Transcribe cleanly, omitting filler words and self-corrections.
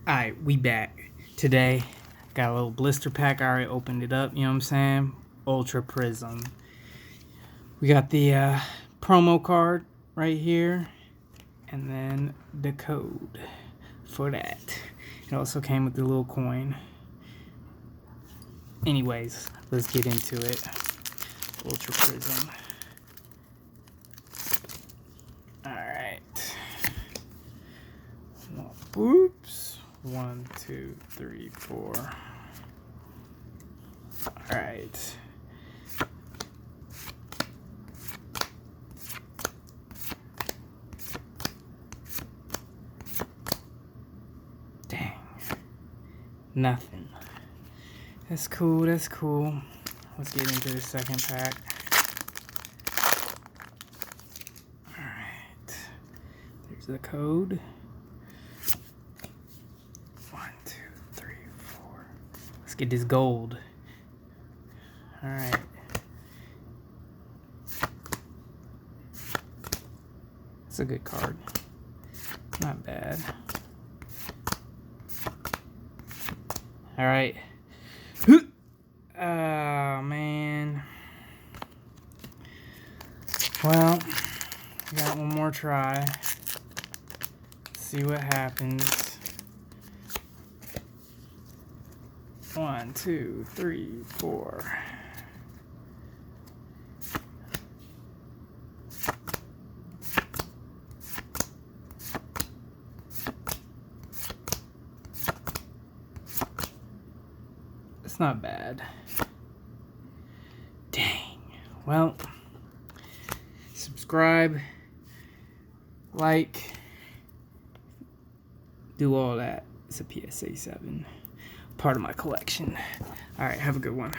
Alright, we back. Today, got a little blister pack. I already opened it up, you know what I'm saying? Ultra Prism. We got the promo card right here, and then the code for that. It also came with the little coin. Anyways, let's get into it. Ultra Prism. Alright. Oops. 1, 2, 3, 4. Alright. Dang. Nothing. That's cool, that's cool. Let's get into the second pack. Alright. There's the code. 1, 2, 3, 4. Let's get this gold. Alright. It's a good card. Not bad. Alright. Oh, man. Well, got one more try. Let's see what happens. 1, 2, 3, 4. It's not bad. Dang. Well, subscribe, like, do all that. It's a PSA 7. Part of my collection. Alright, have a good one.